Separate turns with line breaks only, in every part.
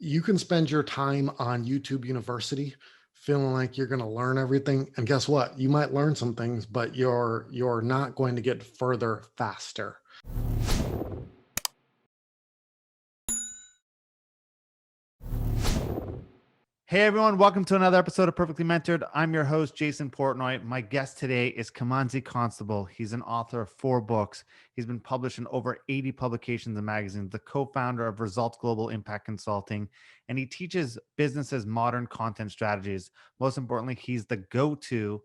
you can spend your time on YouTube University feeling like you're going to learn everything. And guess what? You might learn some things, but you're not going to get further faster.
Hey everyone, welcome to another episode of Perfectly Mentored. I'm your host, Jason Portnoy. My guest today is Kimanzi Constable. He's an author of 4 books. He's been published in over 80 publications and magazines, the co-founder of Results Global Impact Consulting, and he teaches businesses modern content strategies. Most importantly, he's the go-to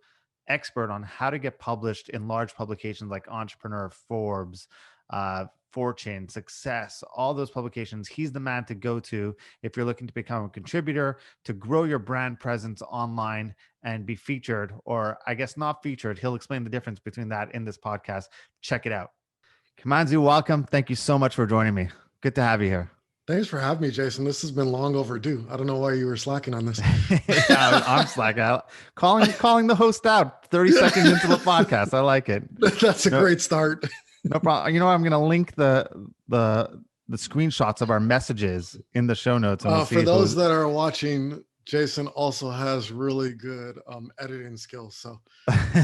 expert on how to get published in large publications like Entrepreneur, Forbes, Fortune, Success, all those publications. He's the man to go to if you're looking to become a contributor, to grow your brand presence online and be featured, or I guess not featured. He'll explain the difference between that in this podcast. Check it out. Kimanzi, welcome. Thank you so much for joining me. Good to have you here.
Thanks for having me, Jason. This has been long overdue. I don't know why you were slacking on this.
Yeah, I'm slacking out. Calling the host out 30 seconds into the podcast. I like it.
That's a great start.
No problem. You know, I'm going to link the screenshots of our messages in the show notes. And we'll see
for those that are watching, Jason also has really good editing skills. So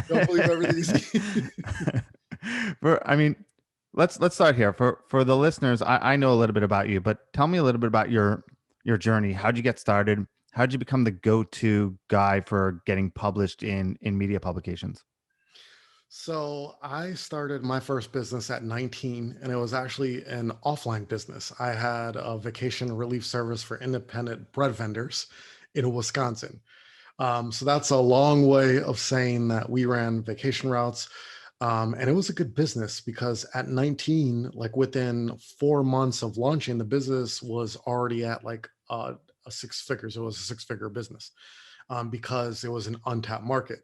don't believe everything.
Let's start here. For the listeners, I know a little bit about you, but tell me a little bit about your journey. How'd you get started? How'd you become the go-to guy for getting published in media publications?
So I started my first business at 19, and it was actually an offline business. I had a vacation relief service for independent bread vendors in Wisconsin. So that's a long way of saying that we ran vacation routes. And it was a good business because at 19, like within 4 months of launching, the business was already at like a 6 figures. It was a 6-figure business because it was an untapped market.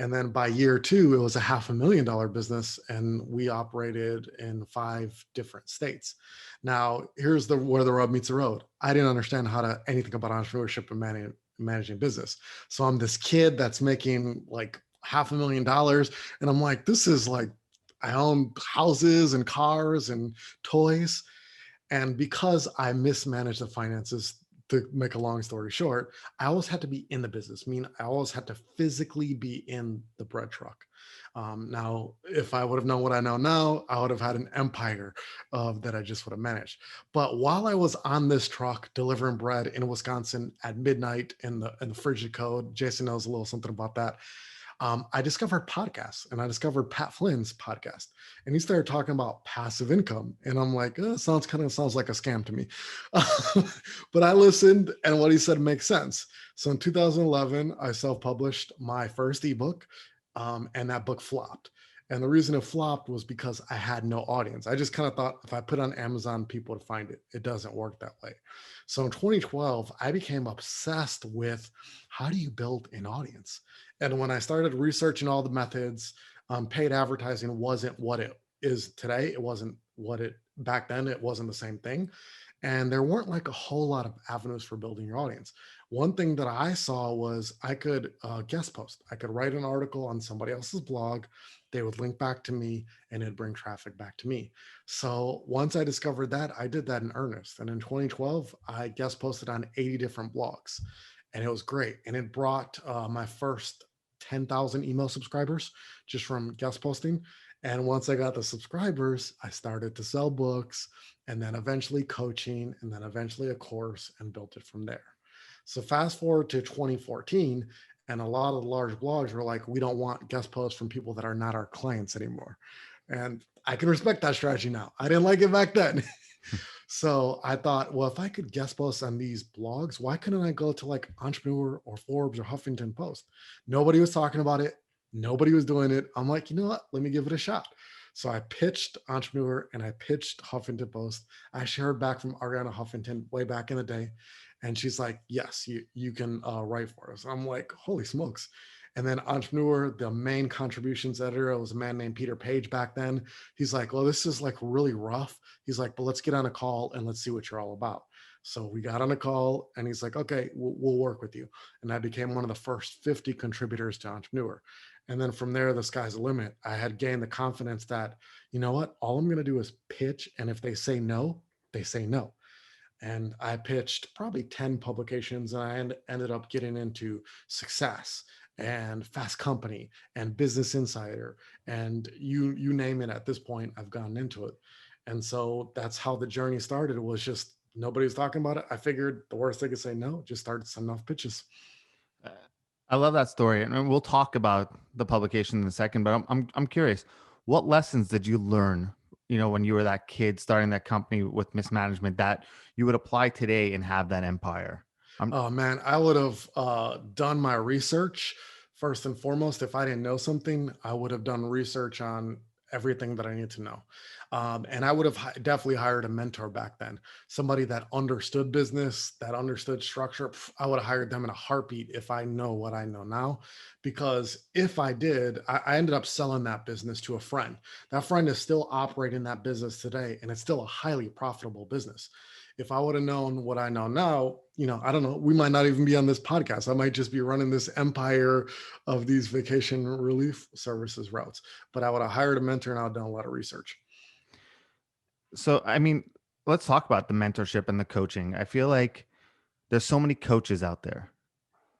And then by year 2, it was a $500,000 business, and we operated in 5 different states. Now, here's where the rub meets the road. I didn't understand anything about entrepreneurship and managing business. So I'm this kid that's making like $500,000, and I'm like, this is like, I own houses and cars and toys. And because I mismanaged the finances, to make a long story short, I always had to be in the business. I mean, I always had to physically be in the bread truck. Now, if I would have known what I know now, I would have had an empire that I just would have managed. But while I was on this truck delivering bread in Wisconsin at midnight in the frigid code, Jason knows a little something about that. I discovered podcasts, and I discovered Pat Flynn's podcast, and he started talking about passive income. And I'm like, sounds like a scam to me. But I listened, and what he said makes sense. So in 2011, I self-published my first ebook, and that book flopped. And the reason it flopped was because I had no audience. I just kind of thought if I put it on Amazon, people would find it. It doesn't work that way. So in 2012, I became obsessed with how do you build an audience? And when I started researching all the methods, paid advertising wasn't what it is today. It wasn't back then. It wasn't the same thing. And there weren't like a whole lot of avenues for building your audience. One thing that I saw was I could guest post. I could write an article on somebody else's blog. They would link back to me, and it'd bring traffic back to me. So once I discovered that, I did that in earnest. And in 2012, I guest posted on 80 different blogs, and it was great. And it brought my first 10,000 email subscribers just from guest posting. And once I got the subscribers, I started to sell books, and then eventually coaching, and then eventually a course, and built it from there. So fast forward to 2014, and a lot of the large blogs were like, we don't want guest posts from people that are not our clients anymore. And I can respect that strategy now. I didn't like it back then. So I thought, well, if I could guest post on these blogs, why couldn't I go to like Entrepreneur or Forbes or Huffington Post? Nobody was talking about it. Nobody was doing it. I'm like, you know what? Let me give it a shot. So I pitched Entrepreneur and I pitched Huffington Post. I actually heard back from Ariana Huffington way back in the day. And she's like, yes, you can write for us. I'm like, holy smokes. And then Entrepreneur, the main contributions editor, it was a man named Peter Page back then. He's like, well, this is like really rough. He's like, but let's get on a call and let's see what you're all about. So we got on a call, and he's like, okay, we'll work with you. And I became one of the first 50 contributors to Entrepreneur. And then from there, the sky's the limit. I had gained the confidence that, you know what, all I'm going to do is pitch. And if they say no, they say no. And I pitched probably 10 publications, and ended up getting into Success and Fast Company and Business Insider, and you name it. At this point, I've gotten into it. And so that's how the journey started. It was just nobody was talking about it. I figured the worst they could say no, just started sending off pitches.
Uh, I love that story, and we'll talk about the publication in a second. But I'm curious, what lessons did you learn? When you were that kid starting that company with mismanagement, that you would apply today and have that empire. I'm
Oh man, I would have done my research first and foremost. If I didn't know something, I would have done research on everything that I need to know. And I would have definitely hired a mentor back then, somebody that understood business, that understood structure. I would have hired them in a heartbeat if I know what I know now. Because if I did, I ended up selling that business to a friend. That friend is still operating that business today, and it's still a highly profitable business. If I would have known what I know now, I don't know, we might not even be on this podcast. I might just be running this empire of these vacation relief services routes. But I would have hired a mentor and I would have done a lot of research.
So, I mean, let's talk about the mentorship and the coaching. I feel like there's so many coaches out there.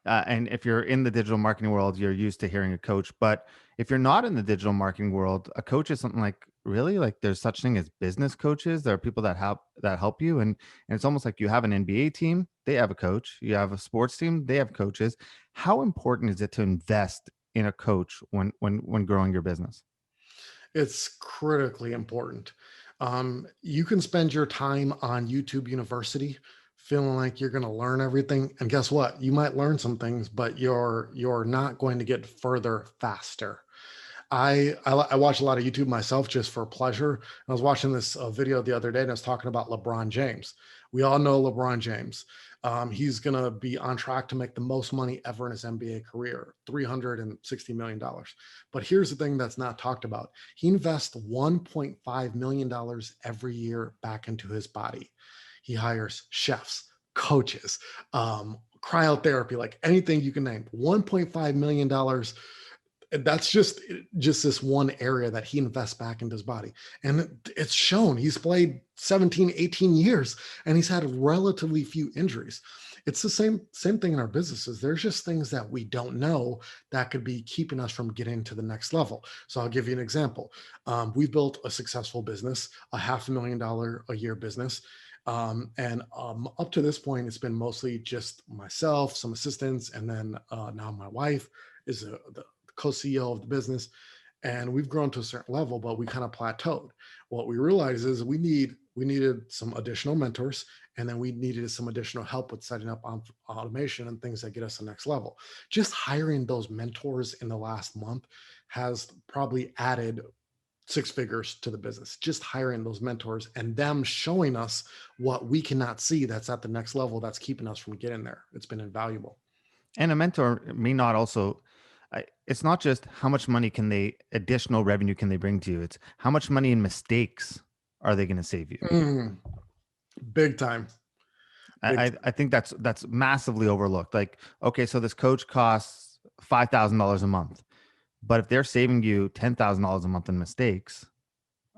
And if you're in the digital marketing world, you're used to hearing a coach. But if you're not in the digital marketing world, a coach is something like, really, like there's such thing as business coaches. There are people that help you, and it's almost like you have an NBA team, they have a coach. You have a sports team, they have coaches. How important is it to invest in a coach when growing your business?
It's critically important. You can spend your time on YouTube University feeling like you're going to learn everything, and guess what? You might learn some things, but you're not going to get further faster. I watch a lot of YouTube myself just for pleasure. And I was watching this video the other day, and I was talking about LeBron James. We all know LeBron James. He's going to be on track to make the most money ever in his NBA career, $360 million. But here's the thing that's not talked about: he invests $1.5 million every year back into his body. He hires chefs, coaches, cryotherapy, like anything you can name. $1.5 million. That's just this one area that he invests back into his body, and it's shown. He's played 17, 18 years, and he's had relatively few injuries. It's the same thing in our businesses. There's just things that we don't know that could be keeping us from getting to the next level. So I'll give you an example. We've built a successful business, a $500,000 a year business. And up to this point, it's been mostly just myself, some assistants, and then now my wife is the co-CEO of the business, and we've grown to a certain level, but we kind of plateaued. What we realized is we needed some additional mentors, and then we needed some additional help with setting up automation and things that get us to the next level. Just hiring those mentors in the last month has probably added six figures to the business. Just hiring those mentors and them showing us what we cannot see that's at the next level that's keeping us from getting there. It's been invaluable.
And a mentor may not also, it's not just how much money additional revenue can they bring to you. It's how much money in mistakes are they going to save you.
Mm, big time. Big
I think that's massively overlooked. Like, okay, so this coach costs $5,000 a month, but if they're saving you $10,000 a month in mistakes,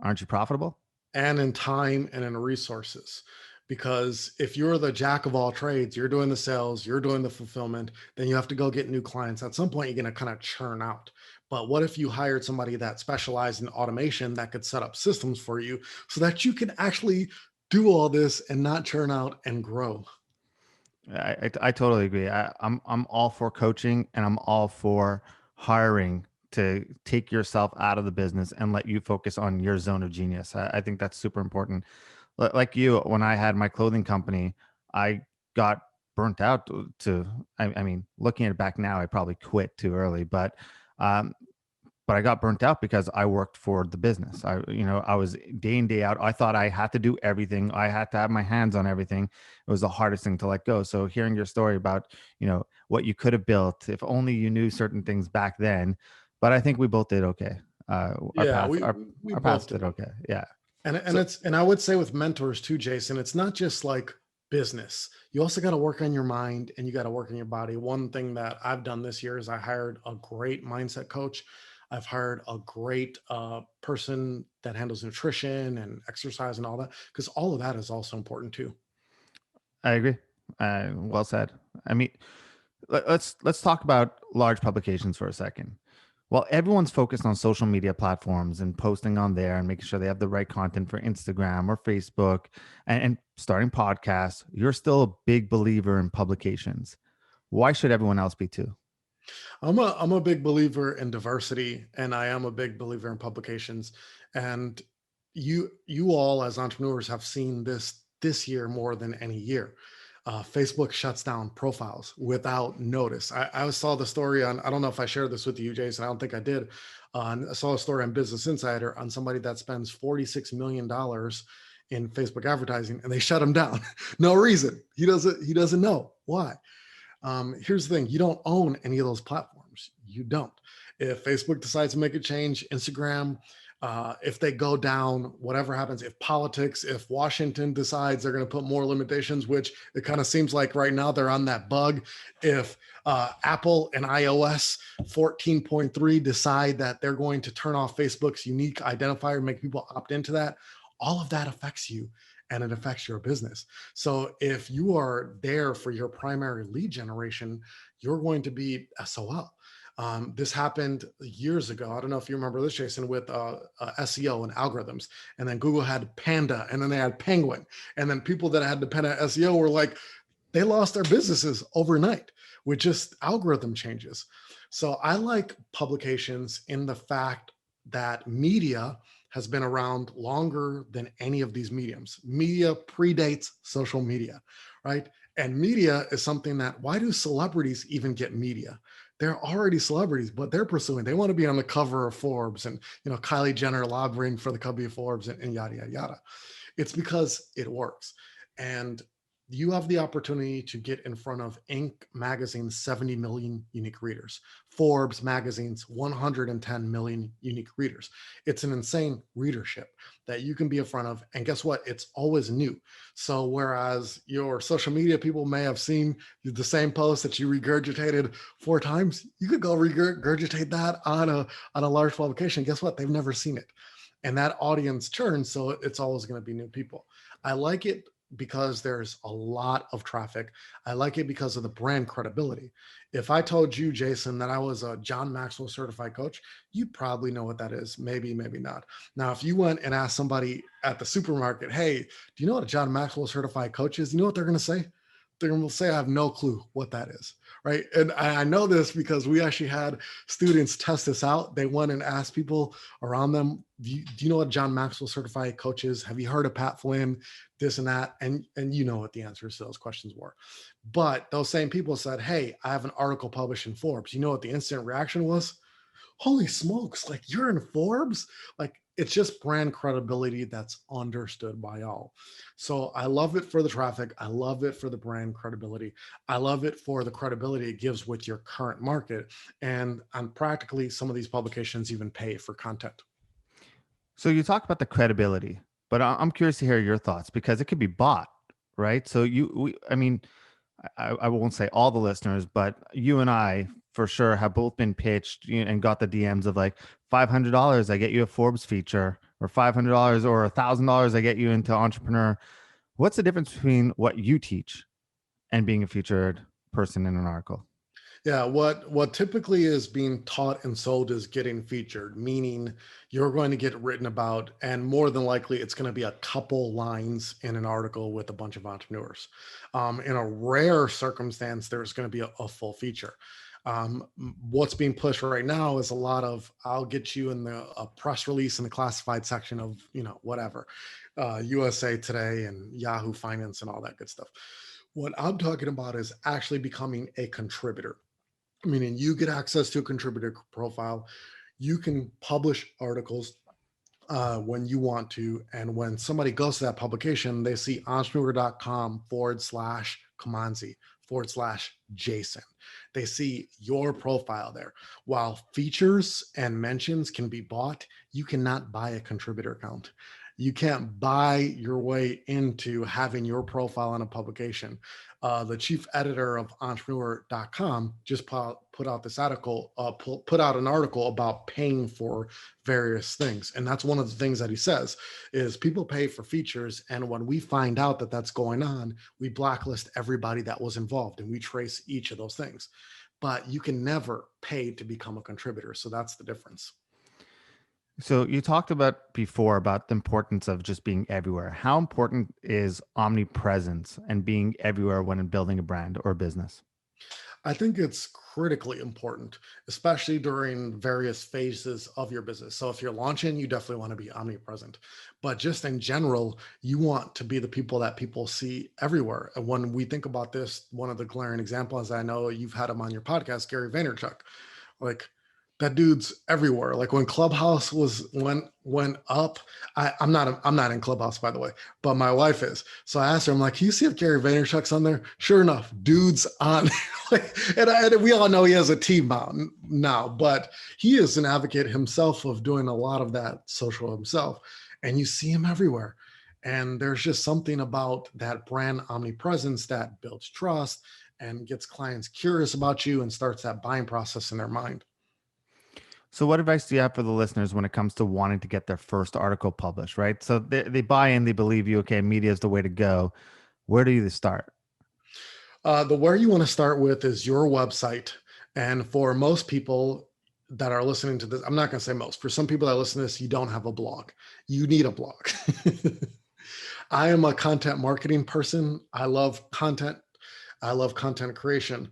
aren't you profitable?
And in time and in resources. Because if you're the jack of all trades, you're doing the sales, you're doing the fulfillment, then you have to go get new clients. At some point, you're going to kind of churn out. But what if you hired somebody that specialized in automation that could set up systems for you so that you can actually do all this and not churn out and grow?
I totally agree. I'm all for coaching, and I'm all for hiring to take yourself out of the business and let you focus on your zone of genius. I think that's super important. Like you, when I had my clothing company, I got burnt out I mean, looking at it back now, I probably quit too early, um, but I got burnt out because I worked for the business. I was day in, day out. I thought I had to do everything. I had to have my hands on everything. It was the hardest thing to let go. So hearing your story about, what you could have built if only you knew certain things back then, but I think we both did okay. Our
Yeah,
path,
we
our,
we
our
both
paths
did.
did okay. Yeah.
And
So
it's, and I would say with mentors too, Jason, it's not just like business. You also got to work on your mind and you got to work on your body. One thing that I've done this year is I hired a great mindset coach. I've hired a great person that handles nutrition and exercise and all that, because all of that is also important too.
I agree. Well said. I mean, let's talk about large publications for a second. Well, everyone's focused on social media platforms and posting on there and making sure they have the right content for Instagram or Facebook and starting podcasts. You're still a big believer in publications. Why should everyone else be too?
I'm a big believer in diversity, and I am a big believer in publications. And you all as entrepreneurs have seen this year more than any year. Facebook shuts down profiles without notice. I saw the story on, I don't know if I shared this with you, Jason. I don't think I did. I saw a story on Business Insider on somebody that spends $46 million in Facebook advertising, and they shut him down. No reason. He doesn't know why. Here's the thing: you don't own any of those platforms. You don't. If Facebook decides to make a change, Instagram, if they go down, whatever happens, if politics, if Washington decides they're going to put more limitations, which it kind of seems like right now they're on that bug. If Apple and iOS 14.3 decide that they're going to turn off Facebook's unique identifier, make people opt into that, all of that affects you and it affects your business. So if you are there for your primary lead generation, you're going to be SOL. This happened years ago. I don't know if you remember this, Jason, with SEO and algorithms. And then Google had Panda, and then they had Penguin. And then people that had dependent SEO were like, they lost their businesses overnight with just algorithm changes. So I like publications in the fact that media has been around longer than any of these mediums. Media predates social media, right? And media is something that, why do celebrities even get media? They're already celebrities, but they're pursuing, they want to be on the cover of Forbes, and Kylie Jenner lobbying for the cover of Forbes, and yada, yada, yada. It's because it works. And you have the opportunity to get in front of Inc. magazine's 70 million unique readers, Forbes magazine's 110 million unique readers. It's an insane readership that you can be in front of. And guess what? It's always new. So whereas your social media people may have seen the same post that you regurgitated 4 times, you could go regurgitate that on a large publication. Guess what? They've never seen it. And that audience churns, so it's always going to be new people. I like it because there's a lot of traffic. I like it because of the brand credibility. If I told you, Jason, that I was a John Maxwell certified coach, you probably know what that is. Maybe, maybe not. Now, if you went and asked somebody at the supermarket, hey, do you know what a John Maxwell certified coach is? You know what they're going to say? They're going to say, I have no clue what that is. Right. And I know this because we actually had students test this out. They went and asked people around them, do you know what John Maxwell certified coach is? Have you heard of Pat Flynn? This and that. And you know what the answers to those questions were. But those same people said, hey, I have an article published in Forbes. You know what the instant reaction was? Holy smokes, like you're in Forbes? Like it's just brand credibility that's understood by all. So I love it for the traffic. I love it for the brand credibility. I love it for the credibility it gives with your current market. And practically some of these publications even pay for content.
So you talk about the credibility, but I'm curious to hear your thoughts because it could be bought, right? So I mean, I won't say all the listeners, but you and I for sure have both been pitched and got the DMs of like $500, I get you a Forbes feature, or $500 or $1,000, I get you into entrepreneur. What's the difference between what you teach and being a featured person in an article?
Yeah, what typically is being taught and sold is getting featured, meaning you're going to get written about, and more than likely it's going to be a couple lines in an article with a bunch of entrepreneurs. In a rare circumstance, there's going to be a full feature. What's being pushed right now is a lot of, I'll get you in a press release in the classified section of whatever, USA Today and Yahoo Finance and all that good stuff. What I'm talking about is actually becoming a contributor, meaning you get access to a contributor profile. You can publish articles when you want to. And when somebody goes to that publication, they see entrepreneur.com/Kimanzi/Jason. They see your profile there. While features and mentions can be bought, you cannot buy a contributor account. You can't buy your way into having your profile in a publication. The chief editor of entrepreneur.com just put out this article, put out an article about paying for various things. And that's one of the things that he says is people pay for features. And when we find out that that's going on, we blacklist everybody that was involved and we trace each of those things. But you can never pay to become a contributor. So that's the difference.
So you talked about before about the importance of just being everywhere. How important is omnipresence and being everywhere when building a brand or a business?
I think it's critically important, especially during various phases of your business. So if you're launching, you definitely want to be omnipresent. But just in general, you want to be the people that people see everywhere. And when we think about this, one of the glaring examples, I know you've had him on your podcast, Gary Vaynerchuk. Like that dude's everywhere. Like when Clubhouse went up, I'm not in Clubhouse, by the way, but my wife is. So I asked her, I'm like, can you see if Gary Vaynerchuk's on there? Sure enough, dude's on. Like, and we all know he has a team out now, but he is an advocate himself of doing a lot of that social himself. And you see him everywhere. And there's just something about that brand omnipresence that builds trust and gets clients curious about you and starts that buying process in their mind.
So what advice do you have for the listeners when it comes to wanting to get their first article published, right? So they buy in, they believe you, okay, media is the way to go. Where do you start?
The where you want to start with is your website. And for most people that are listening to this, I'm not going to say most, for some people that listen to this, you don't have a blog. You need a blog. I am a content marketing person. I love content. I love content creation.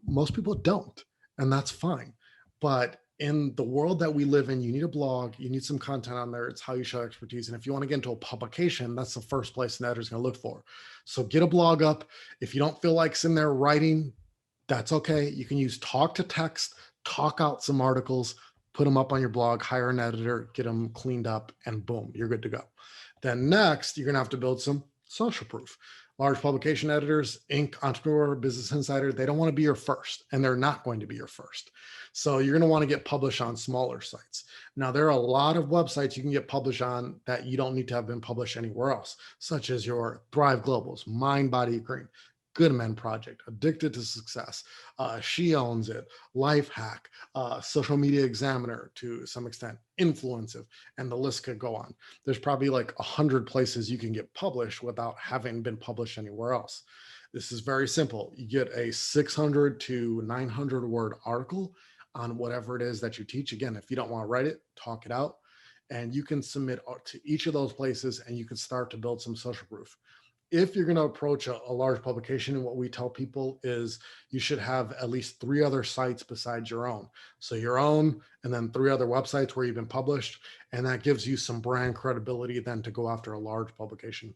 Most people don't, and that's fine. But in the world that we live in, you need a blog, you need some content on there. It's how you show expertise. And if you want to get into a publication, that's the first place an editor's going to look for. So get a blog up. If you don't feel like sitting there writing, that's okay. You can use talk to text, talk out some articles, put them up on your blog, hire an editor, get them cleaned up, and boom, you're good to go. Then next, you're going to have to build some social proof. Large publication editors, Inc., Entrepreneur, Business Insider, they don't want to be your first, and they're not going to be your first. So you're going to want to get published on smaller sites. Now, there are a lot of websites you can get published on that you don't need to have been published anywhere else, such as your Thrive Globals, Mind, Body, Green, Good Men Project, Addicted to Success, She Owns It, Life Hack, Social Media Examiner to some extent, Influensive, and the list could go on. There's probably like 100 places you can get published without having been published anywhere else. This is very simple. You get a 600 to 900 word article on whatever it is that you teach. Again, if you don't want to write it, talk it out. And you can submit to each of those places and you can start to build some social proof. If you're going to approach a large publication, and what we tell people is you should have at least 3 other sites besides your own. So your own, and then 3 other websites where you've been published. And that gives you some brand credibility then to go after a large publication.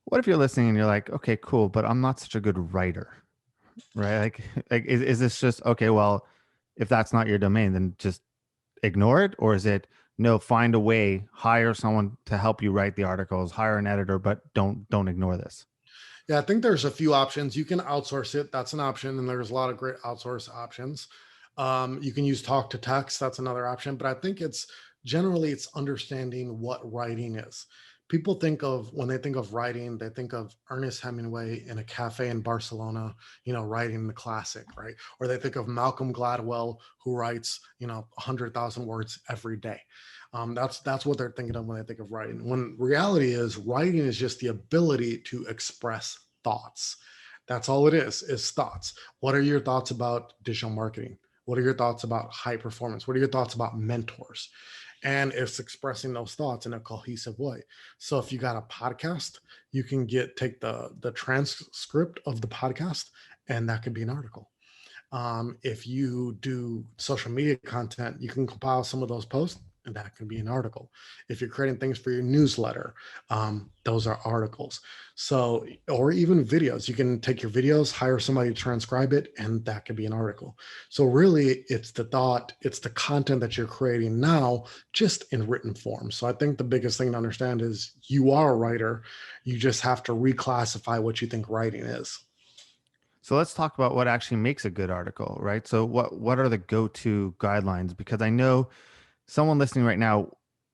What if you're listening and you're like, okay, cool, but I'm not such a good writer, right? Like is this just, okay, well, if that's not your domain, then just ignore it? Or is it, no, find a way, hire someone to help you write the articles, hire an editor, but don't ignore this?
Yeah, I think there's a few options. You can outsource it. That's an option. And there's a lot of great outsource options. You can use talk to text. That's another option. But I think it's generally it's understanding what writing is. People think of when they think of writing, they think of Ernest Hemingway in a cafe in Barcelona, writing the classic, right? Or they think of Malcolm Gladwell, who writes, 100,000 words every day. That's what they're thinking of when they think of writing. When reality is, writing is just the ability to express thoughts. That's all it is thoughts. What are your thoughts about digital marketing? What are your thoughts about high performance? What are your thoughts about mentors? And it's expressing those thoughts in a cohesive way. So if you got a podcast, you can take the transcript of the podcast, and that could be an article. If you do social media content, you can compile some of those posts, and that can be an article. If you're creating things for your newsletter, those are articles. So, or even videos, you can take your videos, hire somebody to transcribe it, and that could be an article. So really it's the thought, it's the content that you're creating now, just in written form. So I think the biggest thing to understand is you are a writer. You just have to reclassify what you think writing is.
So let's talk about what actually makes a good article, right? So what are the go-to guidelines? Because I know someone listening right now,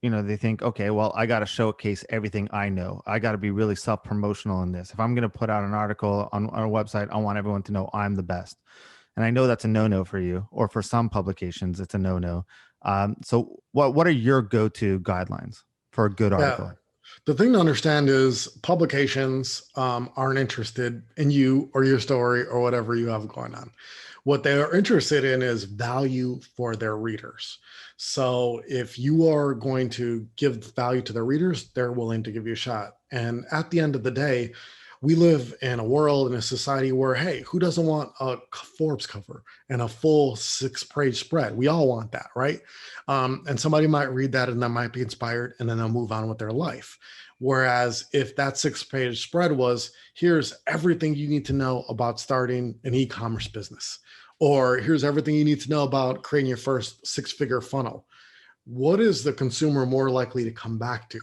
they think, okay, well, I got to showcase everything I know. I got to be really self-promotional in this. If I'm going to put out an article on a website, I want everyone to know I'm the best. And I know that's a no-no for you, or for some publications, it's a no-no. So what are your go-to guidelines for a good
Yeah.
article?
The thing to understand is publications aren't interested in you or your story or whatever you have going on. What they are interested in is value for their readers. So if you are going to give value to their readers, they're willing to give you a shot. And at the end of the day, we live in a world, in a society where, hey, who doesn't want a Forbes cover and a full 6-page spread? We all want that, right? And somebody might read that and that might be inspired, and then they'll move on with their life. Whereas if that 6-page spread was, here's everything you need to know about starting an e-commerce business, or here's everything you need to know about creating your first 6-figure funnel, what is the consumer more likely to come back to?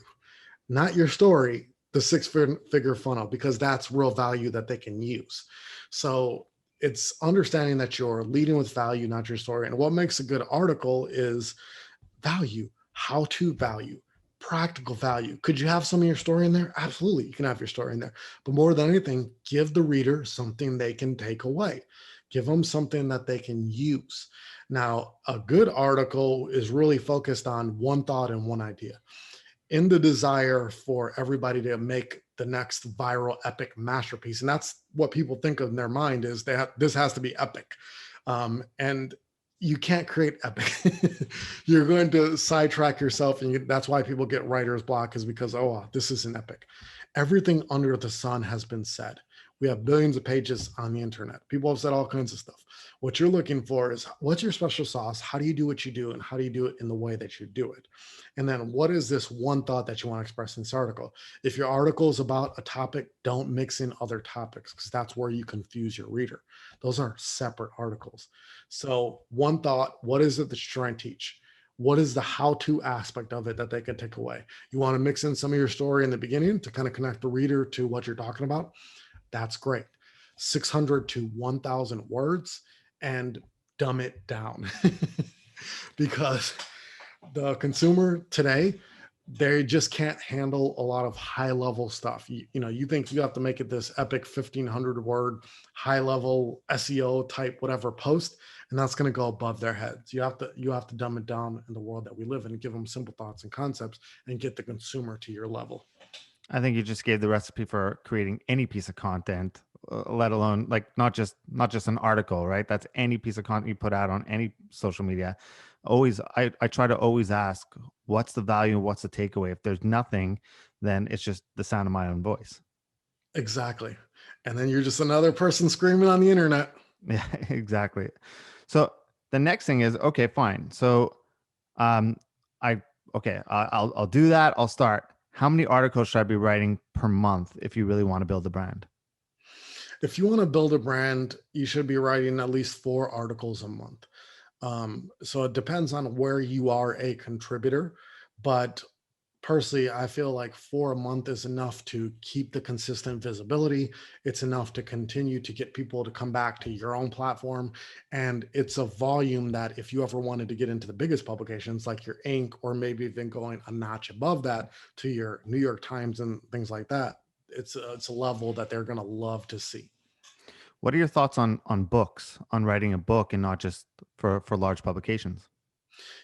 Not your story, the 6-figure funnel, because that's real value that they can use. So it's understanding that you're leading with value, not your story. And what makes a good article is value, how to value, practical value. Could you have some of your story in there? Absolutely, you can have your story in there. But more than anything, give the reader something they can take away. Give them something that they can use. Now, a good article is really focused on one thought and one idea. In the desire for everybody to make the next viral epic masterpiece. And that's what people think of in their mind is that this has to be epic. And you can't create epic. You're going to sidetrack yourself. And that's why people get writer's block, is because, oh, this isn't epic. Everything under the sun has been said. We have billions of pages on the internet. People have said all kinds of stuff. What you're looking for is, what's your special sauce? How do you do what you do? And how do you do it in the way that you do it? And then what is this one thought that you want to express in this article? If your article is about a topic, don't mix in other topics, because that's where you confuse your reader. Those are separate articles. So one thought, what is it that you're trying to teach? What is the how-to aspect of it that they can take away? You want to mix in some of your story in the beginning to kind of connect the reader to what you're talking about? That's great. 600 to 1,000 words, and dumb it down. Because the consumer today, they just can't handle a lot of high level stuff. You think you have to make it this epic 1,500 word high level SEO type whatever post, and that's going to go above their heads. You have to dumb it down in the world that we live in, and give them simple thoughts and concepts, and get the consumer to your level.
I think you just gave the recipe for creating any piece of content, let alone like not just an article, right? That's any piece of content you put out on any social media. Always, I try to always ask, what's the value, what's the takeaway? If there's nothing, then it's just the sound of my own voice.
Exactly. And then you're just another person screaming on the internet.
Yeah, exactly. So the next thing is, okay, fine. So, um, I okay, I'll do that. I'll start. How many articles should I be writing per month if you really want to build a brand?
If you want to build a brand, you should be writing at least 4 articles a month. So it depends on where you are a contributor, but personally, I feel like 4 a month is enough to keep the consistent visibility. It's enough to continue to get people to come back to your own platform. And it's a volume that if you ever wanted to get into the biggest publications like your Inc., or maybe even going a notch above that to your New York Times and things like that, it's a level that they're going to love to see.
What are your thoughts on books, on writing a book and not just for large publications?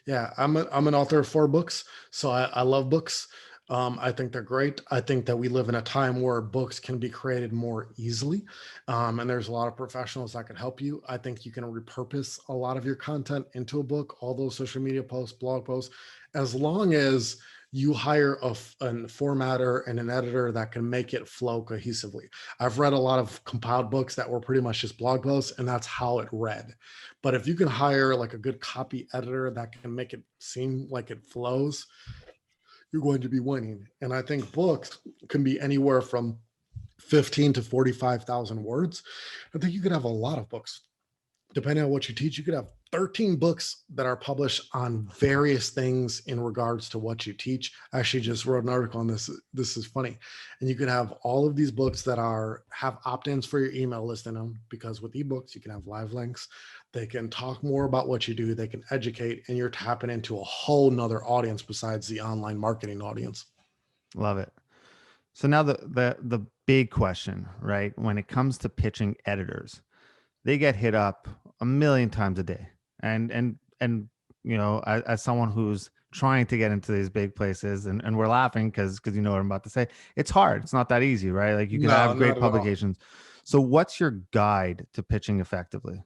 Yeah, I'm an author of 4 books, so I love books. I think they're great. I think that we live in a time where books can be created more easily, and there's a lot of professionals that can help you. I think you can repurpose a lot of your content into a book, all those social media posts, blog posts, as long as you hire a formatter and an editor that can make it flow cohesively. I've read a lot of compiled books that were pretty much just blog posts, and that's how it read. But if you can hire like a good copy editor that can make it seem like it flows, you're going to be winning. And I think books can be anywhere from 15 to 45,000 words. I think you could have a lot of books depending on what you teach, you could have 13 books that are published on various things in regards to what you teach. I actually just wrote an article on this. This is funny. And you could have all of these books that have opt-ins for your email list in them, because with ebooks, you can have live links. They can talk more about what you do. They can educate, and you're tapping into a whole nother audience besides the online marketing audience.
Love it. So now the big question, right? When it comes to pitching editors, they get hit up a million times a day. And as someone who's trying to get into these big places, and we're laughing because you know what I'm about to say, it's hard. It's not that easy, right? Like you could
No,
have great
not at all.
publications. So what's your guide to pitching effectively?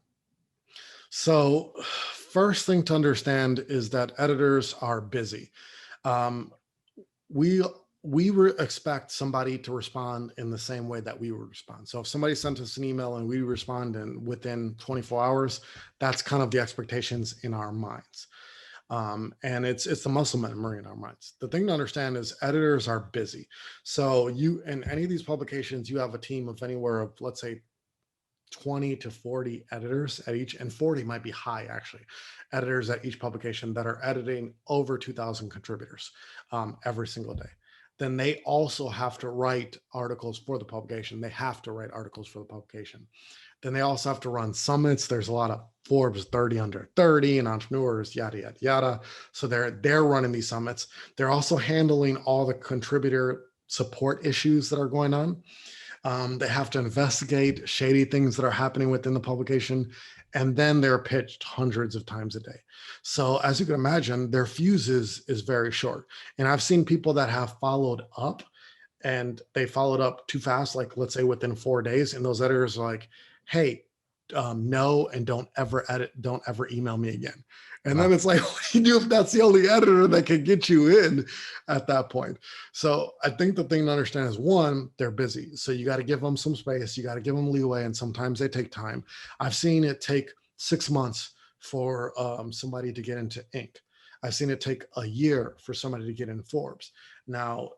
So, first thing to understand is that editors are busy. Um, we expect somebody to respond in the same way that we would respond. So if somebody sent us an email and we respond within 24 hours, that's kind of the expectations in our minds. And it's the muscle memory in our minds. The thing to understand is editors are busy. So you in any of these publications, you have a team of anywhere of, let's say, 20 to 40 editors at each, and 40 might be high actually, editors at each publication that are editing over 2,000 contributors every single day. Then they also have to write articles for the publication. They have to write articles for the publication. Then they also have to run summits. There's a lot of Forbes 30 under 30 and entrepreneurs, yada, yada, yada. So they're running these summits. They're also handling all the contributor support issues that are going on. They have to investigate shady things that are happening within the publication, and then they're pitched hundreds of times a day. So as you can imagine, their fuse is very short. And I've seen people that have followed up, and they followed up too fast, like let's say within 4 days, and those editors are like, hey, no, and don't ever email me again. And then
Wow.
it's like, what do you do if that's the only editor that can get you in at that point? So I think the thing to understand is, one, they're busy. So you got to give them some space, you got to give them leeway, and sometimes they take time. I've seen it take 6 months for somebody to get into Inc. I've seen it take a year for somebody to get in Forbes. Now,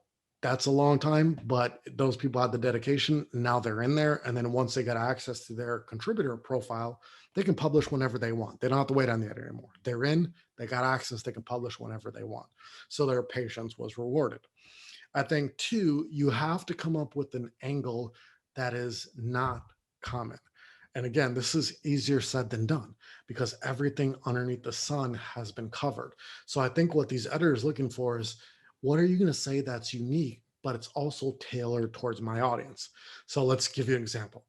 that's a long time, but those people had the dedication. Now they're in there. And then once they got access to their contributor profile, they can publish whenever they want. They don't have to wait on the editor anymore. They're in, they got access, they can publish whenever they want. So their patience was rewarded. I think, two, you have to come up with an angle that is not common. And again, this is easier said than done because everything underneath the sun has been covered. So I think what these editors are looking for is, what are you going to say that's unique, but it's also tailored towards my audience? So let's give you an example.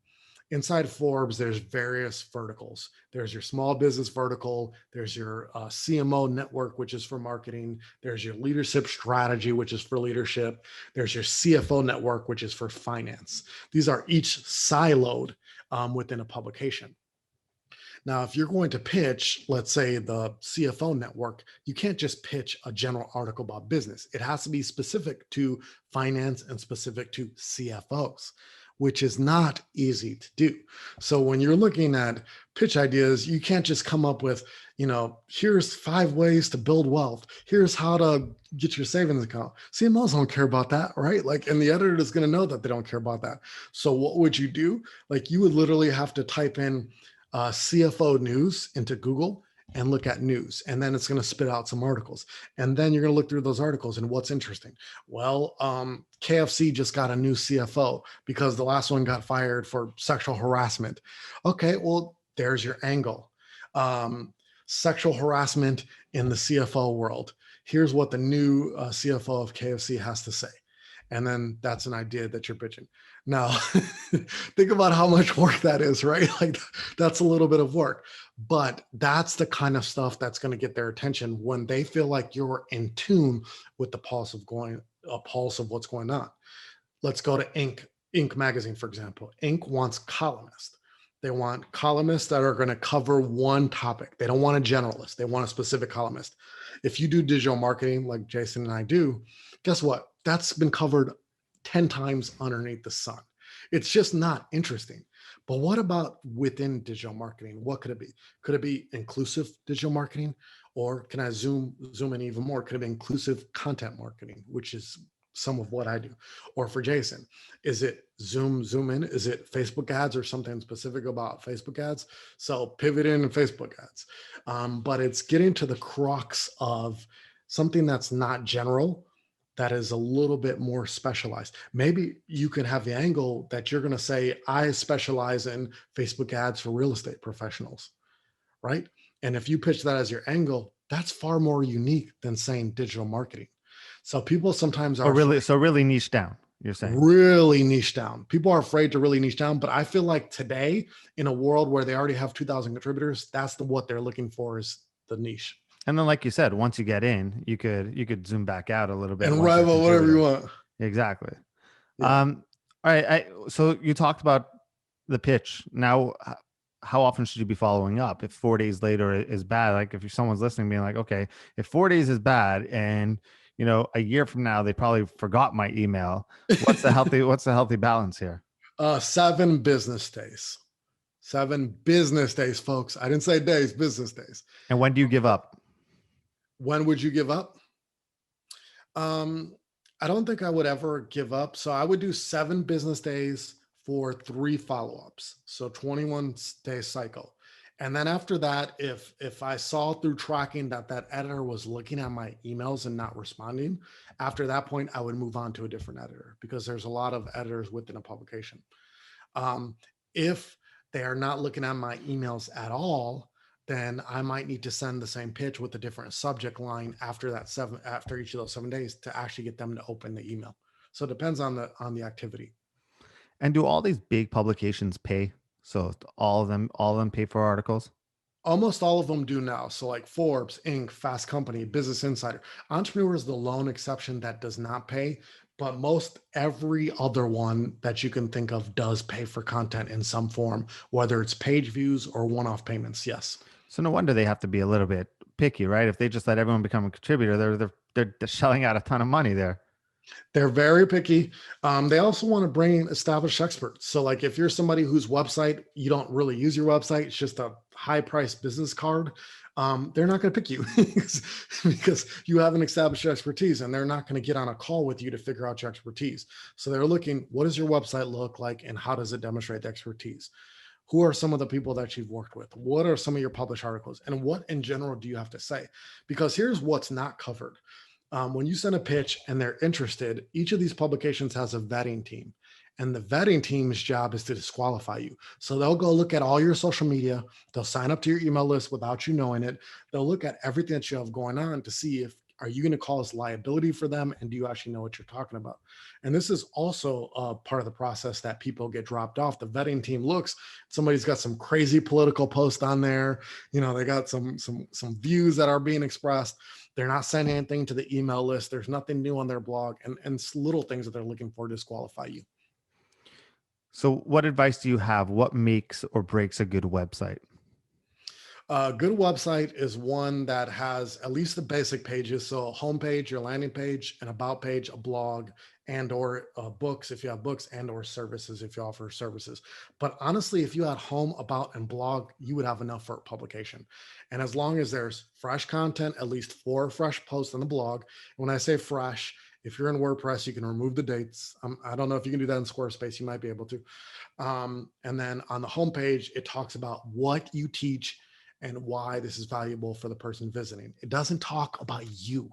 Inside Forbes, there's various verticals. There's your small business vertical. There's your CMO network, which is for marketing. There's your leadership strategy, which is for leadership. There's your CFO network, which is for finance. These are each siloed within a publication. Now, if you're going to pitch, let's say the CFO network, you can't just pitch a general article about business. It has to be specific to finance and specific to CFOs, which is not easy to do. So when you're looking at pitch ideas, you can't just come up with, here's 5 ways to build wealth. Here's how to get your savings account. CMOs don't care about that, right? Like, and the editor is going to know that they don't care about that. So what would you do? Like, you would literally have to type in CFO news into Google and look at news. And then it's going to spit out some articles. And then you're going to look through those articles and what's interesting. Well, KFC just got a new CFO because the last one got fired for sexual harassment. Okay, well, there's your angle. Sexual harassment in the CFO world. Here's what the new CFO of KFC has to say. And then that's an idea that you're pitching. Now, think about how much work that is, right? Like, that's a little bit of work, but that's the kind of stuff that's going to get their attention when they feel like you're in tune with the pulse of what's going on. Let's go to Inc. magazine, for example. Inc. wants columnists. They want columnists that are going to cover one topic. They don't want a generalist. They want a specific columnist. If you do digital marketing like Jason and I do, guess what? That's been covered 10 times underneath the sun. It's just not interesting. But what about within digital marketing? What could it be? Could it be inclusive digital marketing? Or can I zoom in even more? Could it be inclusive content marketing, which is some of what I do. Or for Jason, is it zoom in? Is it Facebook ads or something specific about Facebook ads? So pivot in and Facebook ads. But it's getting to the crux of something that's not general, that is a little bit more specialized. Maybe you can have the angle that you're going to say, I specialize in Facebook ads for real estate professionals, right? And if you pitch that as your angle, that's far more unique than saying digital marketing. So people sometimes
Oh,
are
really?
afraid,
So really niche down, you're saying.
really niche down. People are afraid to really niche down, but I feel like today, in a world where they already have 2,000 contributors, that's what they're looking for, is the niche.
And then, like you said, once you get in, you could zoom back out a little bit
And
once you're a
rival whatever you
contributor.
want.
Exactly.
Yeah.
All right. So you talked about the pitch. Now, how often should you be following up? If 4 days later is bad, like if someone's listening, being like, okay, if 4 days is bad, and a year from now they probably forgot my email. What's the healthy balance here?
7 business days. 7 business days, folks. I didn't say days, business days.
And when do you give up?
When would you give up? I don't think I would ever give up. So I would do 7 business days for 3 follow-ups. So 21-day cycle. And then after that, if I saw through tracking that editor was looking at my emails and not responding, after that point, I would move on to a different editor, because there's a lot of editors within a publication. If they are not looking at my emails at all, then I might need to send the same pitch with a different subject line after each of those 7 days to actually get them to open the email. So it depends on the activity.
And do all these big publications pay? So all of them pay for articles?
Almost all of them do now. So like Forbes, Inc., Fast Company, Business Insider. Entrepreneur is the lone exception that does not pay, but most every other one that you can think of does pay for content in some form, whether it's page views or one-off payments. Yes.
So no wonder they have to be a little bit picky, right? If they just let everyone become a contributor, they're shelling out a ton of money there.
They're very picky. They also want to bring in established experts. So like if you're somebody whose website, you don't really use your website, it's just a high price business card, they're not going to pick you because you have an established expertise, and they're not going to get on a call with you to figure out your expertise. So they're looking, what does your website look like and how does it demonstrate the expertise? Who are some of the people that you've worked with? What are some of your published articles? And what in general do you have to say? Because here's what's not covered. When you send a pitch and they're interested, each of these publications has a vetting team, and the vetting team's job is to disqualify you. So they'll go look at all your social media. They'll sign up to your email list without you knowing it. They'll look at everything that you have going on to see if, are you going to cause liability for them? And do you actually know what you're talking about? And this is also part of the process that people get dropped off. The vetting team looks, somebody's got some crazy political post on there. They got some views that are being expressed. They're not sending anything to the email list. There's nothing new on their blog, and little things that they're looking for to disqualify you.
So what advice do you have? What makes or breaks a good website?
A good website is one that has at least the basic pages. So a homepage, your landing page, an about page, a blog, and or books if you have books, and or services if you offer services. But honestly, if you had home, about, and blog, you would have enough for publication. And as long as there's fresh content, at least 4 fresh posts on the blog. When I say fresh, if you're in WordPress, you can remove the dates. I don't know if you can do that in Squarespace. You might be able to. And then on the homepage, it talks about what you teach and why this is valuable for the person visiting. It doesn't talk about you.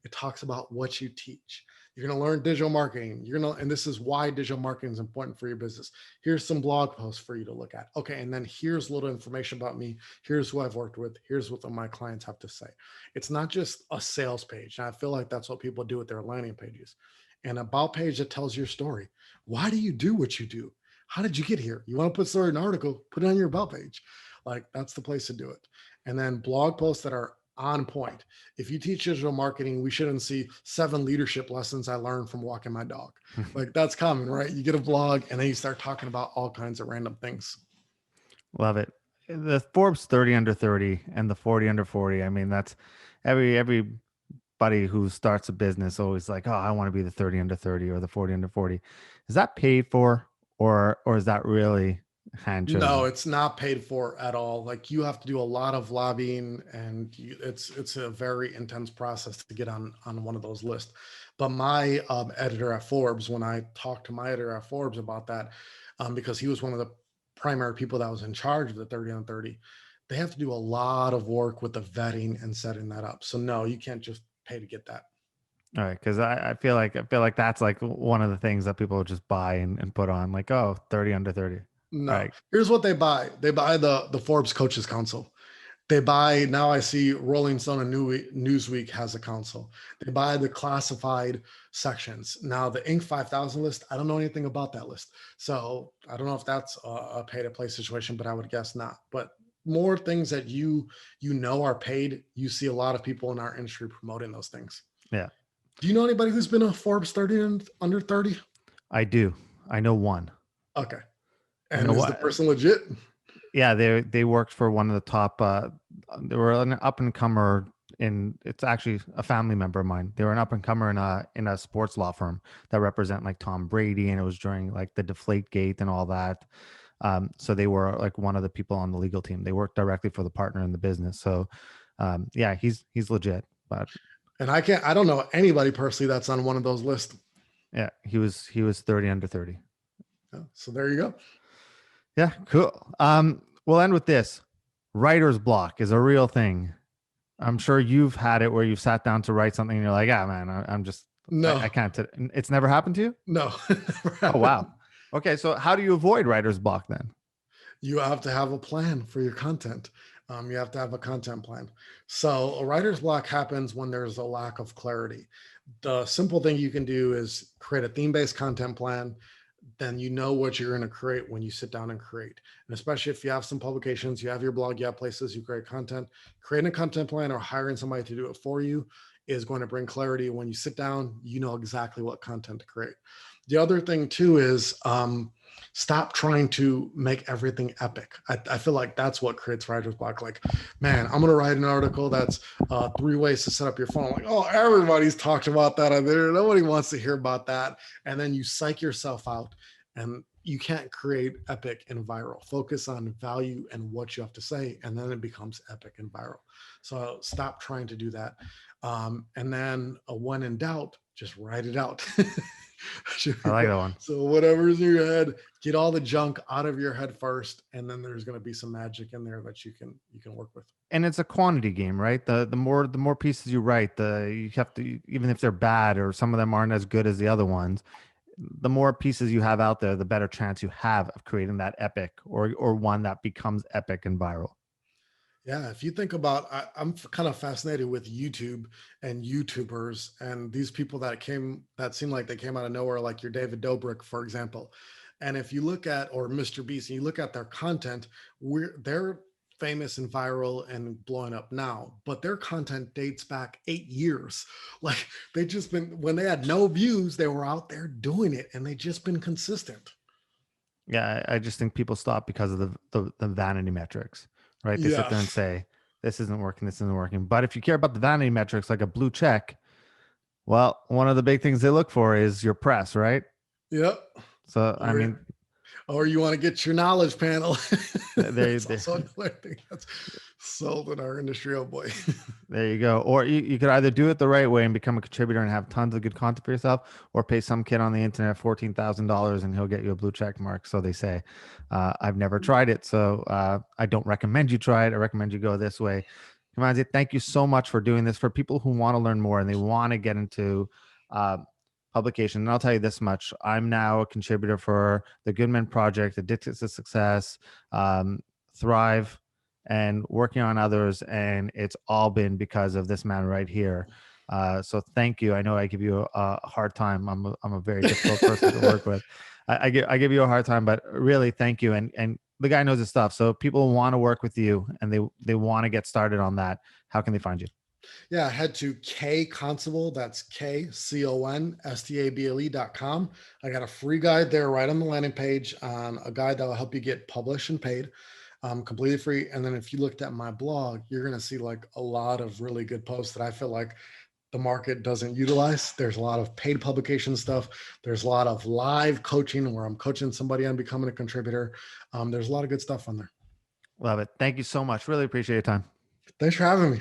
It talks about what you teach. You're going to learn digital marketing. And this is why digital marketing is important for your business. Here's some blog posts for you to look at. Okay. And then here's a little information about me. Here's who I've worked with. Here's what my clients have to say. It's not just a sales page. And I feel like that's what people do with their landing pages. An about page that tells your story. Why do you do what you do? How did you get here? You want to put story in an article, put it on your about page. Like, that's the place to do it. And then blog posts that are on point. If you teach digital marketing, we shouldn't see 7 leadership lessons I learned from walking my dog. Like, that's common, right? You get a blog and then you start talking about all kinds of random things.
Love it. The Forbes 30 under 30 and the 40 under 40. I mean, that's everybody who starts a business always like, oh, I want to be the 30 under 30 or the 40 under 40. Is that paid for, or is that really hand chosen?
No, it's not paid for at all. Like, you have to do a lot of lobbying, and it's a very intense process to get on one of those lists. But my editor at Forbes, when I talked to my editor at Forbes about that, because he was one of the primary people that was in charge of the 30 on 30, they have to do a lot of work with the vetting and setting that up. So no, you can't just pay to get that.
All right, because I feel like that's like one of the things that people just buy and put on, like, oh, 30 under 30. All
No,
right.
here's what they buy. They buy the Forbes Coaches Council. They buy, now I see Rolling Stone and Newsweek has a council. They buy the classified sections. Now the Inc. 5000 list, I don't know anything about that list. So I don't know if that's a pay to play situation, but I would guess not. But more things that you know are paid, you see a lot of people in our industry promoting those things.
Yeah,
Do you know anybody who's been a Forbes 30 and under 30?
I do. I know one.
Okay.
I
And
know
is the
what.
person legit?
Yeah, they worked for one of the top. They were an up and comer in. It's actually a family member of mine. They were an up and comer in a sports law firm that represent like Tom Brady, and it was during like the Deflate Gate and all that. So they were like one of the people on the legal team. They worked directly for the partner in the business. So yeah, he's legit. But
And I don't know anybody personally that's on one of those lists.
yeah, he was 30 under 30.
So there you go.
Yeah, cool. We'll end with this. Writer's block is a real thing. I'm sure you've had it where you've sat down to write something and you're like, ah, man, I'm just,
No,
I can't. It's never happened to you?
no. Never
Oh, wow.
happened.
Okay. So how do you avoid writer's block then?
You have to have a plan for your content. You have to have a content plan. So a writer's block happens when there's a lack of clarity. The simple thing you can do is create a theme-based content plan. Then you know what you're going to create when you sit down and create. And especially if you have some publications, you have your blog, you have places you create content, creating a content plan or hiring somebody to do it for you is going to bring clarity. When you sit down, you know exactly what content to create. The other thing too is stop trying to make everything epic. I feel like that's what creates writer's block. Like, man, I'm going to write an article that's 3 ways to set up your phone. Like, oh, everybody's talked about that on there. Nobody wants to hear about that. And then you psych yourself out and you can't create epic and viral. Focus on value and what you have to say. And then it becomes epic and viral. So stop trying to do that. And then when in doubt, just write it out.
I like that one.
So whatever's in your head, get all the junk out of your head first, and then there's going to be some magic in there that you can work with.
And it's a quantity game, right? The more pieces you write, you have to, even if they're bad or some of them aren't as good as the other ones, the more pieces you have out there, the better chance you have of creating that epic or one that becomes epic and viral.
Yeah, if you think about, I'm kind of fascinated with YouTube and YouTubers and these people that seem like they came out of nowhere, like your David Dobrik, for example. And if you look at, or Mr. Beast, and you look at their content, they're famous and viral and blowing up now, but their content dates back 8 years. Like they just been, when they had no views, they were out there doing it and they just been consistent.
Yeah, I just think people stop because of the vanity metrics, right? They sit
Yeah.
there and say, this isn't working, this isn't working. But if you care about the vanity metrics, like a blue check, well, one of the big things they look for is your press, right?
Yep.
So, I
Or
mean,
or you want to get your knowledge panel.
they,
That's
they,
also another thing that's sold in our industry. Oh boy.
there you go. Or you could either do it the right way and become a contributor and have tons of good content for yourself, or pay some kid on the internet $14,000 and he'll get you a blue check mark. So they say. I've never tried it, so I don't recommend you try it. I recommend you go this way. Kimanzi, thank you so much for doing this. For people who want to learn more and they want to get into publication, and I'll tell you this much: I'm now a contributor for the Goodman Project, Addicted to Success, Thrive, and working on others, and it's all been because of this man right here. So thank you. I know I give you a hard time. I'm a very difficult person to work with. I give you a hard time, but really thank you. And the guy knows his stuff. So if people want to work with you and they want to get started on that, how can they find you?
Yeah, head to K Constable. That's KCONSTABLE.com. I got a free guide there right on the landing page on a guide that will help you get published and paid, completely free. And then if you looked at my blog, you're going to see like a lot of really good posts that I feel like the market doesn't utilize. There's a lot of paid publication stuff. There's a lot of live coaching where I'm coaching somebody on becoming a contributor. There's a lot of good stuff on there.
Love it. Thank you so much. Really appreciate your time.
Thanks for having me.